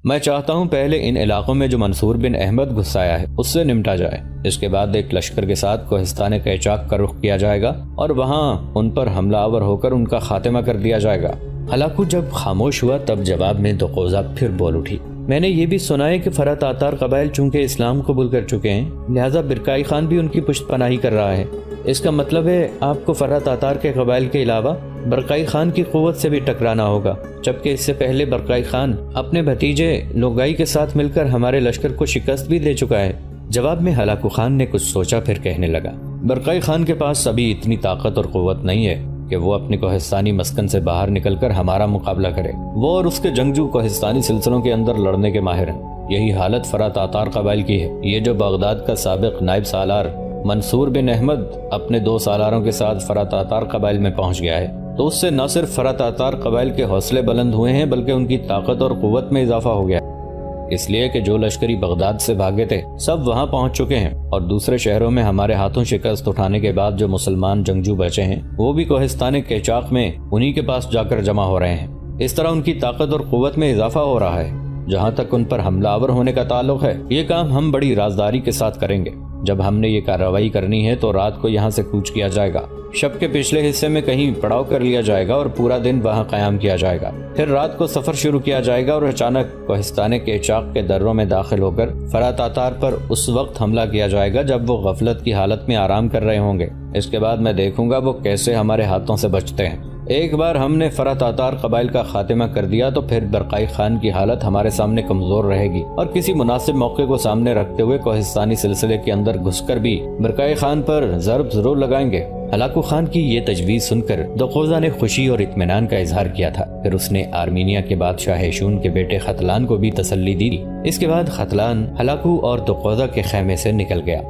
میں چاہتا ہوں پہلے ان علاقوں میں جو منصور بن احمد گھسایا ہے اس سے نمٹا جائے، اس کے بعد ایک لشکر کے ساتھ کوہستان قیچاق کا رخ کیا جائے گا اور وہاں ان پر حملہ آور ہو کر ان کا خاتمہ کر دیا جائے گا۔ ہلاکو جب خاموش ہوا تب جواب میں دوقوزہ پھر بول اٹھی، میں نے یہ بھی سنا ہے کہ فرا تاتار قبائل چونکہ اسلام قبول کر چکے ہیں لہٰذا برکائی خان بھی ان کی پشت پناہی کر رہا ہے۔ اس کا مطلب ہے آپ کو فرا تاتار کے قبائل کے علاوہ برکائی خان کی قوت سے بھی ٹکرانا ہوگا، جبکہ اس سے پہلے برکائی خان اپنے بھتیجے لوگائی کے ساتھ مل کر ہمارے لشکر کو شکست بھی دے چکا ہے۔ جواب میں ہلاکو خان نے کچھ سوچا پھر کہنے لگا، برکائی خان کے پاس ابھی اتنی طاقت اور قوت نہیں ہے کہ وہ اپنے کوہستانی مسکن سے باہر نکل کر ہمارا مقابلہ کرے۔ وہ اور اس کے جنگجو کوہستانی سلسلوں کے اندر لڑنے کے ماہر ہیں۔ یہی حالت فرا تاتار قبائل کی ہے۔ یہ جو بغداد کا سابق نائب سالار منصور بن احمد اپنے 2 سالاروں کے ساتھ فرا تاتار قبائل میں پہنچ گیا ہے تو اس سے نہ صرف فرا تاتار قبائل کے حوصلے بلند ہوئے ہیں بلکہ ان کی طاقت اور قوت میں اضافہ ہو گیا، اس لیے کہ جو لشکری بغداد سے بھاگے تھے سب وہاں پہنچ چکے ہیں اور دوسرے شہروں میں ہمارے ہاتھوں شکست اٹھانے کے بعد جو مسلمان جنگجو بچے ہیں وہ بھی کوہستان قیچاق میں انہی کے پاس جا کر جمع ہو رہے ہیں۔ اس طرح ان کی طاقت اور قوت میں اضافہ ہو رہا ہے۔ جہاں تک ان پر حملہ آور ہونے کا تعلق ہے یہ کام ہم بڑی رازداری کے ساتھ کریں گے۔ جب ہم نے یہ کارروائی کرنی ہے تو رات کو یہاں سے کوچ کیا جائے گا، شب کے پچھلے حصے میں کہیں پڑاؤ کر لیا جائے گا اور پورا دن وہاں قیام کیا جائے گا، پھر رات کو سفر شروع کیا جائے گا اور اچانک کوہستان قیچاق کے دروں میں داخل ہو کر فرا تاتار پر اس وقت حملہ کیا جائے گا جب وہ غفلت کی حالت میں آرام کر رہے ہوں گے۔ اس کے بعد میں دیکھوں گا وہ کیسے ہمارے ہاتھوں سے بچتے ہیں۔ ایک بار ہم نے فرا تاتار قبائل کا خاتمہ کر دیا تو پھر برقائی خان کی حالت ہمارے سامنے کمزور رہے گی اور کسی مناسب موقع کو سامنے رکھتے ہوئے کوہستانی سلسلے کے اندر گھس کر بھی برقائی خان پر ضرب ضرور لگائیں گے۔ ہلاکو خان کی یہ تجویز سن کر دوقوزہ نے خوشی اور اطمینان کا اظہار کیا تھا۔ پھر اس نے آرمینیا کے بادشاہ ہیشون کے بیٹے ختلان کو بھی تسلی دی۔ اس کے بعد ختلان ہلاکو اور دوقوزہ کے خیمے سے نکل گیا۔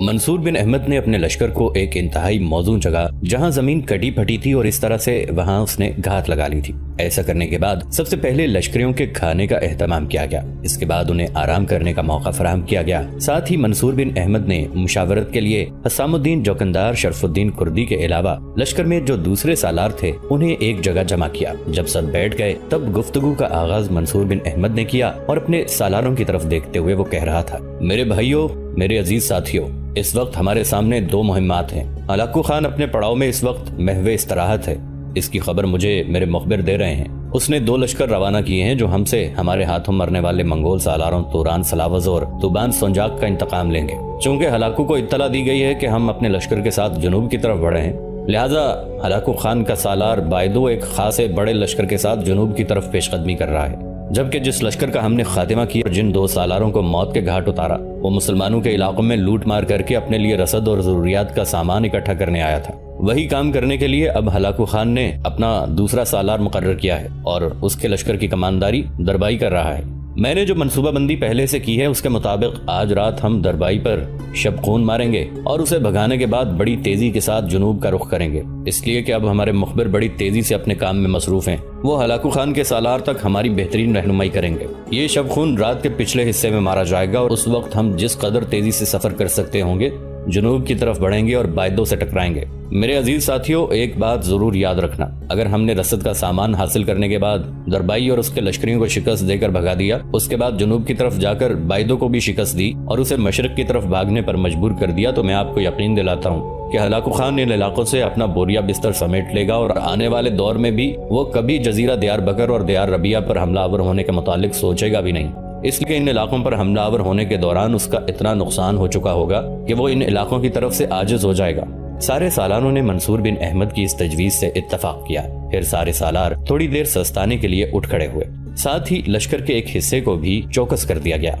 منصور بن احمد نے اپنے لشکر کو ایک انتہائی موزوں جگہ جہاں زمین کٹی پھٹی تھی اور اس طرح سے وہاں اس نے گھات لگا لی تھی۔ ایسا کرنے کے بعد سب سے پہلے لشکریوں کے کھانے کا اہتمام کیا گیا، اس کے بعد انہیں آرام کرنے کا موقع فراہم کیا گیا۔ ساتھ ہی منصور بن احمد نے مشاورت کے لیے حسام الدین جوکندار، شرف الدین کردی کے علاوہ لشکر میں جو دوسرے سالار تھے انہیں ایک جگہ جمع کیا۔ جب سب بیٹھ گئے تب گفتگو کا آغاز منصور بن احمد نے کیا اور اپنے سالاروں کی طرف دیکھتے ہوئے وہ کہہ رہا تھا، میرے بھائیوں، میرے عزیز ساتھیوں، اس وقت ہمارے سامنے 2 مہمات ہیں۔ ہلاکو خان اپنے پڑاؤ میں اس وقت محو استراحت ہے، اس کی خبر مجھے میرے مخبر دے رہے ہیں۔ اس نے 2 لشکر روانہ کیے ہیں جو ہم سے ہمارے ہاتھوں مرنے والے منگول سالاروں توران سلاوز اور توبان سونجاک کا انتقام لیں گے۔ چونکہ ہلاکو کو اطلاع دی گئی ہے کہ ہم اپنے لشکر کے ساتھ جنوب کی طرف بڑھے ہیں، لہٰذا ہلاکو خان کا سالار بائدو ایک خاص بڑے لشکر کے ساتھ جنوب کی طرف پیش قدمی کر رہا ہے، جبکہ جس لشکر کا ہم نے خاتمہ کیا اور جن 2 سالاروں کو موت کے گھاٹ اتارا وہ مسلمانوں کے علاقوں میں لوٹ مار کر کے اپنے لیے رسد اور ضروریات کا سامان اکٹھا کرنے آیا تھا۔ وہی کام کرنے کے لیے اب ہلاکو خان نے اپنا دوسرا سالار مقرر کیا ہے اور اس کے لشکر کی کمانداری دربائی کر رہا ہے۔ میں نے جو منصوبہ بندی پہلے سے کی ہے اس کے مطابق آج رات ہم دربائی پر شب خون ماریں گے اور اسے بھگانے کے بعد بڑی تیزی کے ساتھ جنوب کا رخ کریں گے، اس لیے کہ اب ہمارے مخبر بڑی تیزی سے اپنے کام میں مصروف ہیں۔ وہ ہلاکو خان کے سالار تک ہماری بہترین رہنمائی کریں گے۔ یہ شب خون رات کے پچھلے حصے میں مارا جائے گا اور اس وقت ہم جس قدر تیزی سے سفر کر سکتے ہوں گے جنوب کی طرف بڑھیں گے اور بائدو سے ٹکرائیں گے۔ میرے عزیز ساتھیوں، ایک بات ضرور یاد رکھنا، اگر ہم نے رسد کا سامان حاصل کرنے کے بعد دربائی اور اس کے لشکریوں کو شکست دے کر بھگا دیا، اس کے بعد جنوب کی طرف جا کر بائدو کو بھی شکست دی اور اسے مشرق کی طرف بھاگنے پر مجبور کر دیا، تو میں آپ کو یقین دلاتا ہوں کہ ہلاکو خان ان علاقوں سے اپنا بوریا بستر سمیٹ لے گا اور آنے والے دور میں بھی وہ کبھی جزیرہ دیار بکر اور دیار ربیہ پر حملہ آور ہونے کے متعلق سوچے گا بھی نہیں، اس لیے ان علاقوں پر حملہ آور ہونے کے دوران اس کا اتنا نقصان ہو چکا ہوگا کہ وہ ان علاقوں کی طرف سے عاجز ہو جائے گا۔ سارے سالاروں نے منصور بن احمد کی اس تجویز سے اتفاق کیا۔ پھر سارے سالار تھوڑی دیر سستانے کے لیے اٹھ کھڑے ہوئے، ساتھ ہی لشکر کے ایک حصے کو بھی چوکس کر دیا گیا۔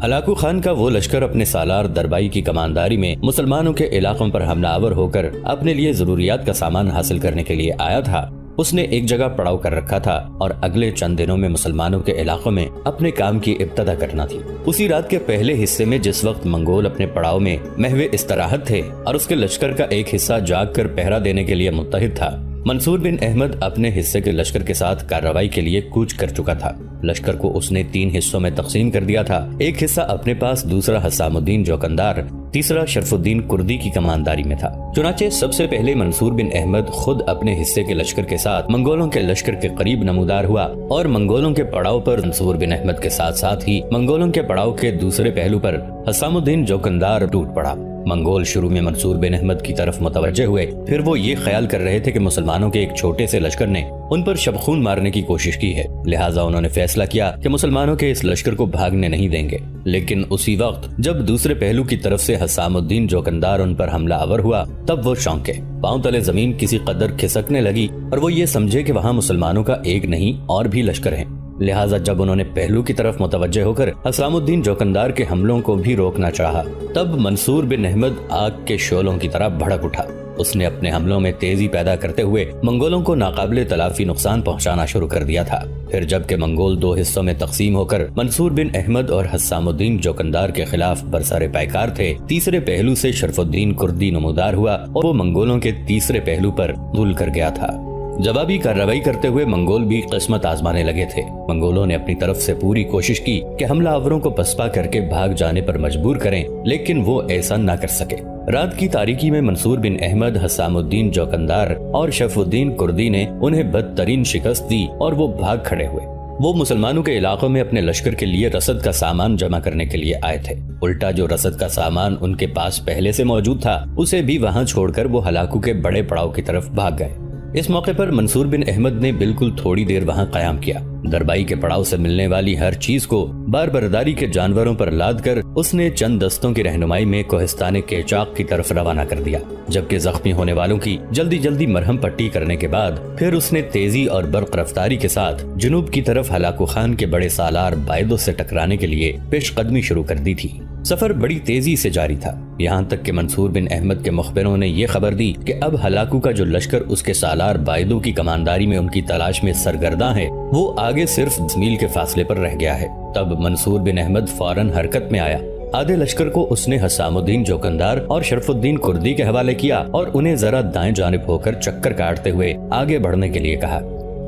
ہلاکو خان کا وہ لشکر اپنے سالار دربائی کی کمانداری میں مسلمانوں کے علاقوں پر حملہ آور ہو کر اپنے لیے ضروریات کا سامان حاصل کرنے کے لیے آیا تھا۔ اس نے ایک جگہ پڑاؤ کر رکھا تھا اور اگلے چند دنوں میں مسلمانوں کے علاقوں میں اپنے کام کی ابتدا کرنا تھی۔ اسی رات کے پہلے حصے میں جس وقت منگول اپنے پڑاؤ میں محو استراحت تھے اور اس کے لشکر کا ایک حصہ جاگ کر پہرا دینے کے لیے متحد تھا، منصور بن احمد اپنے حصے کے لشکر کے ساتھ کارروائی کے لیے کوچ کر چکا تھا۔ لشکر کو اس نے 3 حصوں میں تقسیم کر دیا تھا، ایک حصہ اپنے پاس، دوسرا حسام الدین جوکندار، تیسرا شرف الدین کردی کی کمانداری میں تھا۔ چنانچہ سب سے پہلے منصور بن احمد خود اپنے حصے کے لشکر کے ساتھ منگولوں کے لشکر کے قریب نمودار ہوا اور منگولوں کے پڑاؤ پر منصور بن احمد کے ساتھ ساتھ ہی منگولوں کے پڑاؤ کے دوسرے پہلو پر حسام الدین جوکندار ٹوٹ پڑا۔ منگول شروع میں منصور بن احمد کی طرف متوجہ ہوئے، پھر وہ یہ خیال کر رہے تھے کہ مسلمانوں کے ایک چھوٹے سے لشکر نے ان پر شبخون مارنے کی کوشش کی ہے، لہٰذا انہوں نے فیصلہ کیا کہ مسلمانوں کے اس لشکر کو بھاگنے نہیں دیں گے۔ لیکن اسی وقت جب دوسرے پہلو کی طرف سے حسام الدین جوکندار ان پر حملہ آور ہوا، تب وہ چونکے، پاؤں تلے زمین کسی قدر کھسکنے لگی اور وہ یہ سمجھے کہ وہاں مسلمانوں کا ایک نہیں اور بھی لشکر ہیں۔ لہٰذا جب انہوں نے پہلو کی طرف متوجہ ہو کر حسام الدین جوکندار کے حملوں کو بھی روکنا چاہا، تب منصور بن احمد آگ کے شعلوں کی طرح بھڑک اٹھا۔ اس نے اپنے حملوں میں تیزی پیدا کرتے ہوئے منگولوں کو ناقابل تلافی نقصان پہنچانا شروع کر دیا تھا۔ پھر جب کہ منگول 2 حصوں میں تقسیم ہو کر منصور بن احمد اور حسام الدین جوکندار کے خلاف برسر پیکار تھے، تیسرے پہلو سے شرف الدین کردی نمودار ہوا اور وہ منگولوں کے تیسرے پہلو پر دھول کر گیا تھا۔ جوابی کارروائی کرتے ہوئے منگول بھی قسمت آزمانے لگے تھے۔ منگولوں نے اپنی طرف سے پوری کوشش کی کہ حملہ آوروں کو پسپا کر کے بھاگ جانے پر مجبور کریں، لیکن وہ ایسا نہ کر سکے۔ رات کی تاریکی میں منصور بن احمد، حسام الدین جوکندار اور شرف الدین کردی نے انہیں بدترین شکست دی اور وہ بھاگ کھڑے ہوئے۔ وہ مسلمانوں کے علاقوں میں اپنے لشکر کے لیے رسد کا سامان جمع کرنے کے لیے آئے تھے، الٹا جو رسد کا سامان ان کے پاس پہلے سے موجود تھا اسے بھی وہاں چھوڑ کر وہ ہلاکو کے بڑے پڑاؤ کی طرف بھاگ گئے۔ اس موقع پر منصور بن احمد نے بالکل تھوڑی دیر وہاں قیام کیا۔ دربائی کے پڑاؤ سے ملنے والی ہر چیز کو بار برداری کے جانوروں پر لاد کر اس نے چند دستوں کی رہنمائی میں کوہستان کیچاق کی طرف روانہ کر دیا، جبکہ زخمی ہونے والوں کی جلدی جلدی مرہم پٹی کرنے کے بعد پھر اس نے تیزی اور برق رفتاری کے ساتھ جنوب کی طرف ہلاکو خان کے بڑے سالار بائدو سے ٹکرانے کے لیے پیش قدمی شروع کر دی تھی۔ سفر بڑی تیزی سے جاری تھا، یہاں تک کہ منصور بن احمد کے مخبروں نے یہ خبر دی کہ اب ہلاکو کا جو لشکر اس کے سالار بائدو کی کمانداری میں ان کی تلاش میں سرگرداں ہے، وہ آگے صرف 10 میل کے فاصلے پر رہ گیا ہے۔ تب منصور بن احمد فوراً حرکت میں آیا۔ آدھے لشکر کو اس نے حسام الدین جوکندار اور شرف الدین کردی کے حوالے کیا اور انہیں ذرا دائیں جانب ہو کر چکر کاٹتے ہوئے آگے بڑھنے کے لیے کہا۔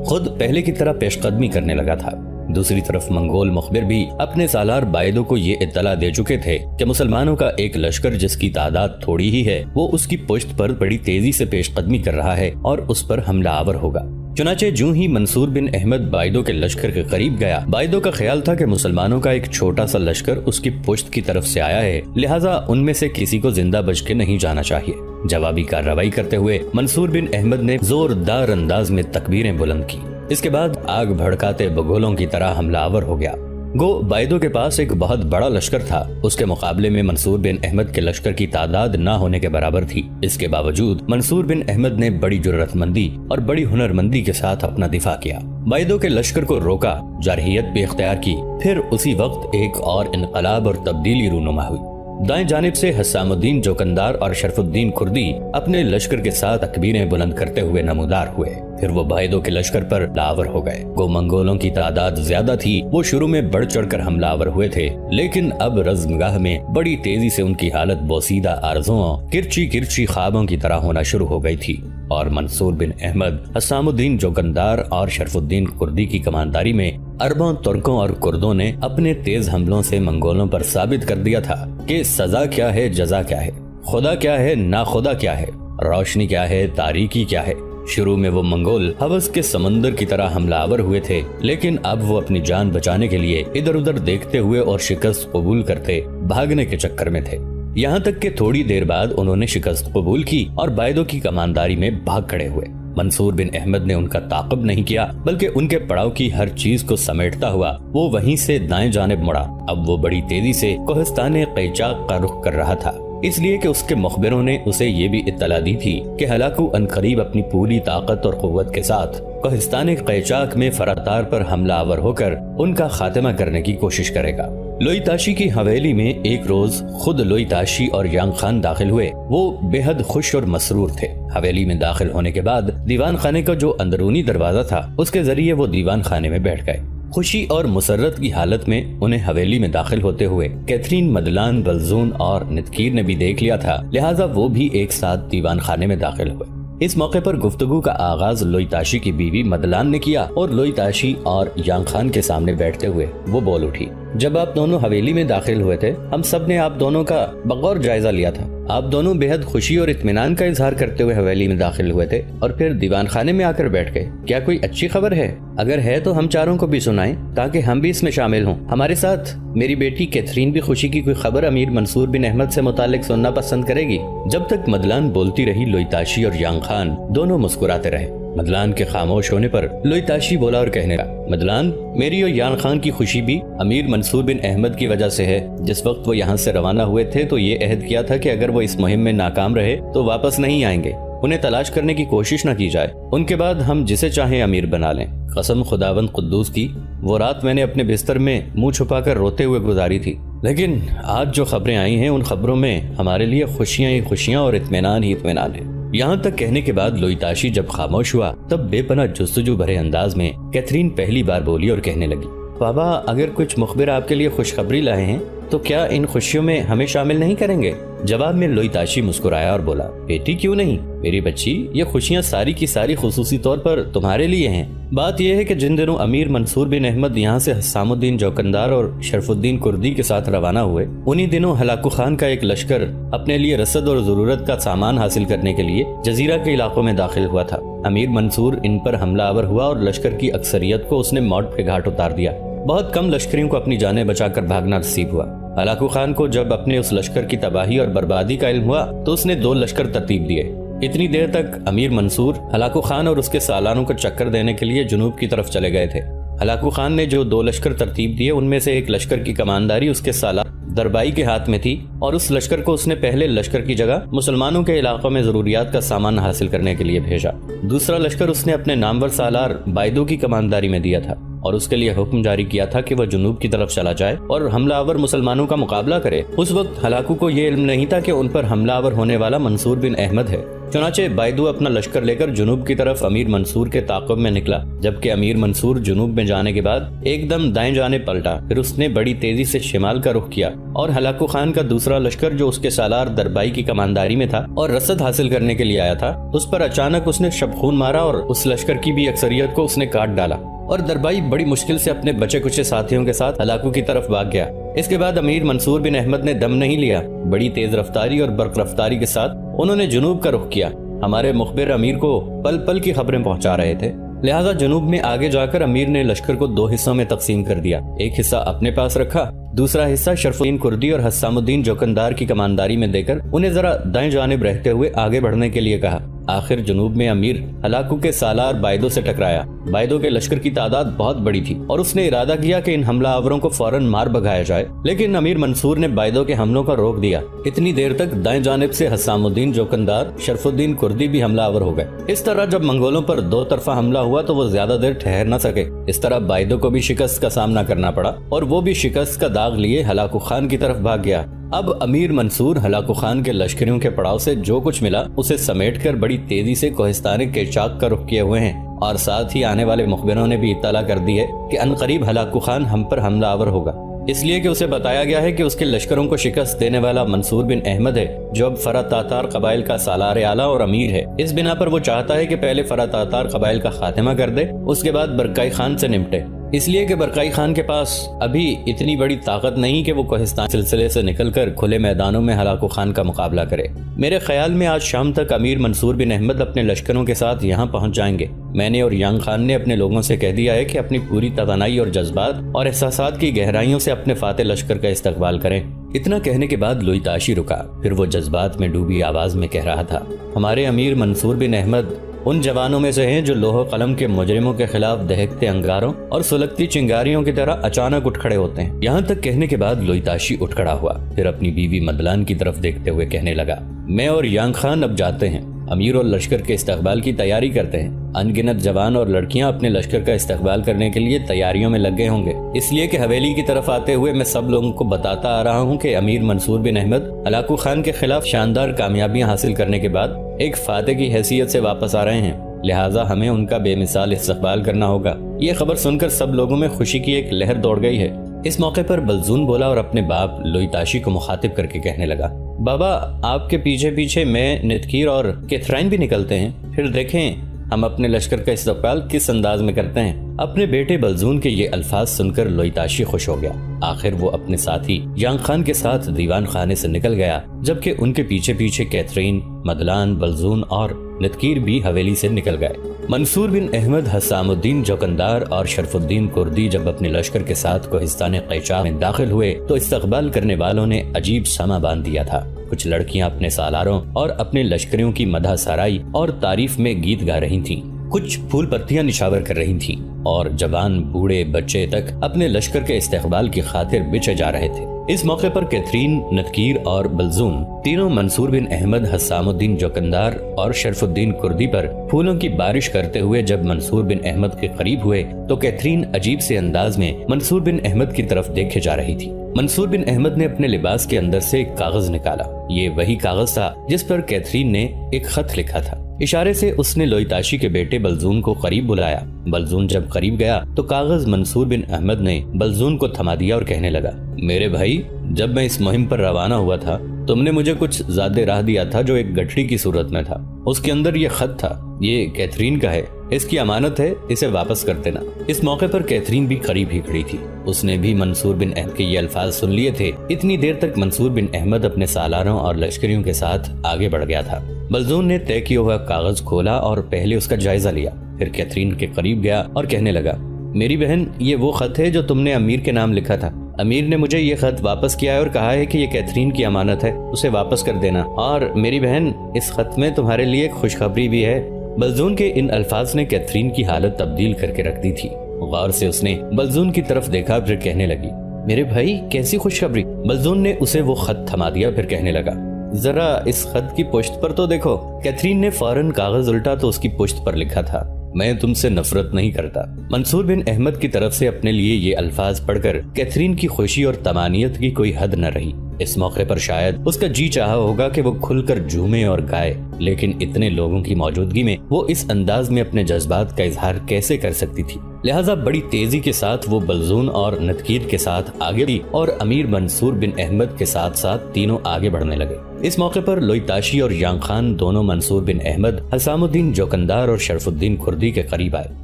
خود پہلے کی طرح پیش قدمی کرنے لگا تھا۔ دوسری طرف منگول مخبر بھی اپنے سالار بائدو کو یہ اطلاع دے چکے تھے کہ مسلمانوں کا ایک لشکر جس کی تعداد تھوڑی ہی ہے، وہ اس کی پشت پر بڑی تیزی سے پیش قدمی کر رہا ہے اور اس پر حملہ آور ہوگا۔ چنانچہ جوں ہی منصور بن احمد بائدو کے لشکر کے قریب گیا، بائدو کا خیال تھا کہ مسلمانوں کا ایک چھوٹا سا لشکر اس کی پشت کی طرف سے آیا ہے، لہٰذا ان میں سے کسی کو زندہ بچ کے نہیں جانا چاہیے۔ جوابی کارروائی کرتے ہوئے منصور بن احمد نے زوردار انداز میں تکبیریں بلند کی۔ اس کے بعد آگ بھڑکاتے بگولوں کی طرح حملہ آور ہو گیا۔ گو بائدو کے پاس ایک بہت بڑا لشکر تھا، اس کے مقابلے میں منصور بن احمد کے لشکر کی تعداد نہ ہونے کے برابر تھی۔ اس کے باوجود منصور بن احمد نے بڑی جرأت مندی اور بڑی ہنرمندی کے ساتھ اپنا دفاع کیا، بائدو کے لشکر کو روکا، جارحیت بھی اختیار کی۔ پھر اسی وقت ایک اور انقلاب اور تبدیلی رونما ہوئی۔ دائیں جانب سے حسام الدین جوکندار اور شرف الدین کردی اپنے لشکر کے ساتھ تکبیریں بلند کرتے ہوئے نمودار ہوئے، پھر وہ بائدو کے لشکر پر لاور ہو گئے۔ گو منگولوں کی تعداد زیادہ تھی، وہ شروع میں بڑھ چڑھ کر حملہ آور ہوئے تھے، لیکن اب رزمگاہ میں بڑی تیزی سے ان کی حالت بوسیدہ آرزوؤں، کرچی کرچی خوابوں کی طرح ہونا شروع ہو گئی تھی، اور منصور بن احمد، حسام الدین جوکندار اور شرف الدین کردی کی کمانداری میں عربوں، ترکوں اور کردوں نے اپنے تیز حملوں سے منگولوں پر ثابت کر دیا تھا کہ سزا کیا ہے، جزا کیا ہے، خدا کیا ہے، ناخدا کیا ہے، روشنی کیا ہے، تاریکی کیا ہے۔ شروع میں وہ منگول ہوس کے سمندر کی طرح حملہ آور ہوئے تھے، لیکن اب وہ اپنی جان بچانے کے لیے ادھر ادھر دیکھتے ہوئے اور شکست قبول کرتے بھاگنے کے چکر میں تھے، یہاں تک کہ تھوڑی دیر بعد انہوں نے شکست قبول کی اور بائدو کی کمانداری میں بھاگ کھڑے ہوئے۔ منصور بن احمد نے ان کا تعاقب نہیں کیا، بلکہ ان کے پڑاؤ کی ہر چیز کو سمیٹتا ہوا وہ وہیں سے دائیں جانب مڑا۔ اب وہ بڑی تیزی سے کوہستان قیچاق کا رخ کر رہا تھا، اس لیے کہ اس کے مخبروں نے اسے یہ بھی اطلاع دی تھی کہ ہلاکو عنقریب اپنی پوری طاقت اور قوت کے ساتھ کوہستان قیچاق میں فراتار پر حملہ آور ہو کر ان کا خاتمہ کرنے کی کوشش کرے گا۔ لوئی تاشی کی حویلی میں ایک روز خود لوئی تاشی اور یانگ خان داخل ہوئے۔ وہ بے حد خوش اور مسرور تھے۔ حویلی میں داخل ہونے کے بعد دیوان خانے کا جو اندرونی دروازہ تھا اس کے ذریعے وہ دیوان خانے میں بیٹھ گئے۔ خوشی اور مسرت کی حالت میں انہیں حویلی میں داخل ہوتے ہوئے کیتھرین، مدلان، بلزون اور نتکیر نے بھی دیکھ لیا تھا، لہٰذا وہ بھی ایک ساتھ دیوان خانے میں داخل ہوئے۔ اس موقع پر گفتگو کا آغاز لوئی تاشی کی بیوی مدلان نے کیا اور لوئی تاشی اور یانگ خان کے سامنے بیٹھتے ہوئے وہ بول اٹھی، جب آپ دونوں حویلی میں داخل ہوئے تھے ہم سب نے آپ دونوں کا بغور جائزہ لیا تھا۔ آپ دونوں بے حد خوشی اور اطمینان کا اظہار کرتے ہوئے حویلی میں داخل ہوئے تھے اور پھر دیوان خانے میں آ کر بیٹھ گئے۔ کیا کوئی اچھی خبر ہے؟ اگر ہے تو ہم چاروں کو بھی سنائیں تاکہ ہم بھی اس میں شامل ہوں۔ ہمارے ساتھ میری بیٹی کیتھرین بھی خوشی کی کوئی خبر امیر منصور بن احمد سے متعلق سننا پسند کرے گی۔ جب تک مدلان بولتی رہی لوئی تاشی اور یانگ خان دونوں مسکراتے رہے۔ مدلان کے خاموش ہونے پر لوئی تاشی بولا اور کہنے لگا، مدلان، میری اور یانگ خان کی خوشی بھی امیر منصور بن احمد کی وجہ سے ہے۔ جس وقت وہ یہاں سے روانہ ہوئے تھے تو یہ عہد کیا تھا کہ اگر وہ اس مہم میں ناکام رہے تو واپس نہیں آئیں گے، انہیں تلاش کرنے کی کوشش نہ کی جائے، ان کے بعد ہم جسے چاہیں امیر بنا لیں۔ قسم خداوند قدوس کی، وہ رات میں نے اپنے بستر میں منہ چھپا کر روتے ہوئے گزاری تھی، لیکن آج جو خبریں آئی ہیں ان خبروں میں ہمارے لیے خوشیاں ہی خوشیاں اور اطمینان ہی اطمینان ہے۔ یہاں تک کہنے کے بعد لوئی تاشی جب خاموش ہوا تب بے پناہ جستجو بھرے انداز میں کیتھرین پہلی بار بولی اور کہنے لگی، بابا، اگر کچھ مخبر آپ کے لیے خوشخبری لائے ہیں تو کیا ان خوشیوں میں ہمیں شامل نہیں کریں گے؟ جواب میں لوئی تاشی مسکرایا اور بولا، بیٹی کیوں نہیں میری بچی، یہ خوشیاں ساری کی ساری خصوصی طور پر تمہارے لیے ہیں۔ بات یہ ہے کہ جن دنوں امیر منصور بن احمد یہاں سے حسام الدین جوکندار اور شرف الدین کردی کے ساتھ روانہ ہوئے، انہی دنوں ہلاکو خان کا ایک لشکر اپنے لیے رسد اور ضرورت کا سامان حاصل کرنے کے لیے جزیرہ کے علاقوں میں داخل ہوا تھا۔ امیر منصور ان پر حملہ آور ہوا اور لشکر کی اکثریت کو اس نے موت کے گھاٹ اتار دیا۔ بہت کم لشکریوں کو اپنی جانیں بچا کر بھاگنا نصیب ہوا۔ ہلاکو خان کو جب اپنے اس لشکر کی تباہی اور بربادی کا علم ہوا تو اس نے 2 لشکر ترتیب دیے۔ اتنی دیر تک امیر منصور ہلاکو خان اور اس کے سالاروں کو چکر دینے کے لیے جنوب کی طرف چلے گئے تھے۔ ہلاکو خان نے جو 2 لشکر ترتیب دیے ان میں سے ایک لشکر کی کمانداری اس کے سالار دربائی کے ہاتھ میں تھی اور اس لشکر کو اس نے پہلے لشکر کی جگہ مسلمانوں کے علاقوں میں ضروریات کا سامان حاصل کرنے کے لیے بھیجا۔ دوسرا لشکر اس نے اپنے نامور سالار بائدو کی کمانداری میں دیا تھا اور اس کے لیے حکم جاری کیا تھا کہ وہ جنوب کی طرف چلا جائے اور حملہ آور مسلمانوں کا مقابلہ کرے۔ اس وقت ہلاکو کو یہ علم نہیں تھا کہ ان پر حملہ آور ہونے والا منصور بن احمد ہے۔ چنانچہ بائدو اپنا لشکر لے کر جنوب کی طرف امیر منصور کے تعاقب میں نکلا، جبکہ امیر منصور جنوب میں جانے کے بعد ایک دم دائیں جانب پلٹا، پھر اس نے بڑی تیزی سے شمال کا رخ کیا اور ہلاکو خان کا دوسرا لشکر جو اس کے سالار دربائی کی کمانداری میں تھا اور رسد حاصل کرنے کے لیے آیا تھا، اس پر اچانک اس نے شب خون مارا اور اس لشکر کی بھی اکثریت کو اس نے کاٹ ڈالا اور دربائی بڑی مشکل سے اپنے بچے کچے ساتھیوں کے ساتھ ہلاکو کی طرف بھاگ گیا۔ اس کے بعد امیر منصور بن احمد نے دم نہیں لیا، بڑی تیز رفتاری اور برق رفتاری کے ساتھ انہوں نے جنوب کا رخ کیا۔ ہمارے مخبر امیر کو پل پل کی خبریں پہنچا رہے تھے، لہذا جنوب میں آگے جا کر امیر نے لشکر کو 2 حصوں میں تقسیم کر دیا۔ ایک حصہ اپنے پاس رکھا، دوسرا حصہ شرف الدین کردی اور حسام الدین جوکندار کی کمانداری میں دے کر انہیں ذرا دائیں جانب رہتے ہوئے آگے بڑھنے کے لیے کہا۔ آخر جنوب میں امیر ہلاکو کے سالار بائدو سے ٹکرایا۔ بائدو کے لشکر کی تعداد بہت بڑی تھی اور اس نے ارادہ کیا کہ ان حملہ آوروں کو فوراً مار بھگایا جائے، لیکن امیر منصور نے بائدو کے حملوں کا روک دیا۔ اتنی دیر تک دائیں جانب سے حسام الدین جوکندار، شرف الدین کردی بھی حملہ آور ہو گئے۔ اس طرح جب منگولوں پر 2 طرفہ حملہ ہوا تو وہ زیادہ دیر ٹھہر نہ سکے۔ اس طرح بائدو کو بھی شکست کا سامنا کرنا پڑا اور وہ بھی شکست کا داغ لیے ہلاکو خان کی طرف بھاگ گیا۔ اب امیر منصور ہلاکو خان کے لشکریوں کے پڑاؤ سے جو کچھ ملا اسے سمیٹ کر بڑی تیزی سے کوہستان کیچاک کا رخ کیے ہوئے ہیں اور ساتھ ہی آنے والے مخبروں نے بھی اطلاع کر دی ہے کہ عنقریب ہلاکو خان ہم پر حملہ آور ہوگا، اس لیے کہ اسے بتایا گیا ہے کہ اس کے لشکروں کو شکست دینے والا منصور بن احمد ہے جو اب فرا تاتار قبائل کا سالار اعلیٰ اور امیر ہے۔ اس بنا پر وہ چاہتا ہے کہ پہلے فرا تاتار قبائل کا خاتمہ کر دے، اس کے بعد برکائی خان سے نمٹے، اس لیے کہ برکائی خان کے پاس ابھی اتنی بڑی طاقت نہیں کہ وہ کوہستان سلسلے سے نکل کر کھلے میدانوں میں ہلاکو خان کا مقابلہ کرے۔ میرے خیال میں آج شام تک امیر منصور بن احمد اپنے لشکروں کے ساتھ یہاں پہنچ جائیں گے۔ میں نے اور یانگ خان نے اپنے لوگوں سے کہہ دیا ہے کہ اپنی پوری توانائی اور جذبات اور احساسات کی گہرائیوں سے اپنے فاتح لشکر کا استقبال کریں۔ اتنا کہنے کے بعد لوئی تاشی رکا، پھر وہ جذبات میں ڈوبی آواز میں کہہ رہا تھا، ہمارے امیر منصور بن احمد ان جوانوں میں سے ہیں جو لوح و قلم کے مجرموں کے خلاف دہکتے انگاروں اور سلگتی چنگاریوں کی طرح اچانک اٹھ کھڑے ہوتے ہیں۔ یہاں تک کہنے کے بعد لوئی تاشی اٹھ کھڑا ہوا، پھر اپنی بیوی مدلان کی طرف دیکھتے ہوئے کہنے لگا، میں اور یانگ خان اب جاتے ہیں، امیر اور لشکر کے استقبال کی تیاری کرتے ہیں۔ ان گنت جوان اور لڑکیاں اپنے لشکر کا استقبال کرنے کے لیے تیاریوں میں لگ گئے ہوں گے، اس لیے کہ حویلی کی طرف آتے ہوئے میں سب لوگوں کو بتاتا آ رہا ہوں کہ امیر منصور بن احمد ہلاکو خان کے خلاف شاندار کامیابیاں حاصل کرنے کے بعد ایک فاتح کی حیثیت سے واپس آ رہے ہیں، لہٰذا ہمیں ان کا بے مثال استقبال کرنا ہوگا۔ یہ خبر سن کر سب لوگوں میں خوشی کی ایک لہر دوڑ گئی ہے۔ اس موقع پر بلزون بولا اور اپنے باپ لوئی تاشی کو مخاطب کر کے کہنے لگا، بابا آپ کے پیچھے پیچھے میں، نتکیر اور کیتھرائن بھی نکلتے ہیں، پھر دیکھیں ہم اپنے لشکر کا استقبال کس انداز میں کرتے ہیں۔ اپنے بیٹے بلزون کے یہ الفاظ سن کر لوئیتاشی خوش ہو گیا۔ آخر وہ اپنے ساتھی یانگ خان کے ساتھ دیوان خانے سے نکل گیا، جبکہ ان کے پیچھے پیچھے کیتھرین، مدلان، بلزون اور نتکیر بھی حویلی سے نکل گئے۔ منصور بن احمد، حسام الدین جوکندار اور شرف الدین کردی جب اپنے لشکر کے ساتھ کوہستان قیچا میں داخل ہوئے تو استقبال کرنے والوں نے عجیب سما باندھ دیا تھا۔ کچھ لڑکیاں اپنے سالاروں اور اپنے لشکریوں کی مدح سرائی اور تعریف میں گیت گا رہی تھیں، کچھ پھول پتیاں نشاور کر رہی تھیں، اور جوان، بوڑھے، بچے تک اپنے لشکر کے استقبال کی خاطر بچے جا رہے تھے۔ اس موقع پر کیتھرین، نتکیر اور بلزون تینوں منصور بن احمد، حسام الدین جوکندار اور شرف الدین کردی پر پھولوں کی بارش کرتے ہوئے جب منصور بن احمد کے قریب ہوئے تو کیتھرین عجیب سے انداز میں منصور بن احمد کی طرف دیکھے جا رہی تھی۔ منصور بن احمد نے اپنے لباس کے اندر سے ایک کاغذ نکالا۔ یہ وہی کاغذ تھا جس پر کیتھرین نے ایک خط لکھا تھا۔ اشارے سے اس نے لوئیتاشی کے بیٹے بلزون کو قریب بلایا۔ بلزون جب قریب گیا تو کاغذ منصور بن احمد نے بلزون کو تھما دیا اور کہنے لگا، میرے بھائی، جب میں اس مہم پر روانہ ہوا تھا تم نے مجھے کچھ زیادہ راہ دیا تھا جو ایک گٹھڑی کی صورت میں تھا۔ اس کے اندر یہ خط تھا، یہ کیتھرین کا ہے، اس کی امانت ہے، اسے واپس کر دینا۔ اس موقع پر کیتھرین بھی قریب ہی کھڑی تھی۔ اس نے بھی منصور بن احمد کے یہ الفاظ سن لیے تھے۔ اتنی دیر تک منصور بن احمد اپنے سالاروں اور لشکریوں کے ساتھ آگے بڑھ گیا تھا۔ بلزون نے طے کیا ہوا کاغذ کھولا اور پہلے اس کا جائزہ لیا، پھر کیتھرین کے قریب گیا اور کہنے لگا، میری بہن، یہ وہ خط ہے جو تم نے امیر کے نام لکھا تھا۔ امیر نے مجھے یہ خط واپس کیا ہے اور کہا ہے کہ یہ کیتھرین کی امانت ہے، اسے واپس کر دینا۔ اور میری بہن، اس خط میں تمہارے لیے ایک خوشخبری بھی ہے۔ بلزون کے ان الفاظ نے کیتھرین کی حالت تبدیل کر کے رکھ دی تھی۔ غور سے اس نے بلزون کی طرف دیکھا، پھر کہنے لگی، میرے بھائی، کیسی خوشخبری؟ بلزون نے اسے وہ خط تھما دیا، پھر کہنے لگا، ذرا اس خط کی پشت پر تو دیکھو۔ کیتھرین نے فوراً کاغذ الٹا تو اس کی پشت پر لکھا تھا، میں تم سے نفرت نہیں کرتا۔ منصور بن احمد کی طرف سے اپنے لیے یہ الفاظ پڑھ کر کیتھرین کی خوشی اور طمانینت کی کوئی حد نہ رہی۔ اس موقع پر شاید اس کا جی چاہا ہوگا کہ وہ کھل کر جھومے اور گائے، لیکن اتنے لوگوں کی موجودگی میں وہ اس انداز میں اپنے جذبات کا اظہار کیسے کر سکتی تھی؟ لہٰذا بڑی تیزی کے ساتھ وہ بلزون اور نتکیر کے ساتھ آگے بڑھی اور امیر منصور بن احمد کے ساتھ ساتھ تینوں آگے بڑھنے لگے۔ اس موقع پر لوئیتاشی اور یانگ خان دونوں منصور بن احمد، حسام الدین جوکندار اور شرف الدین کردی کے قریب آئے۔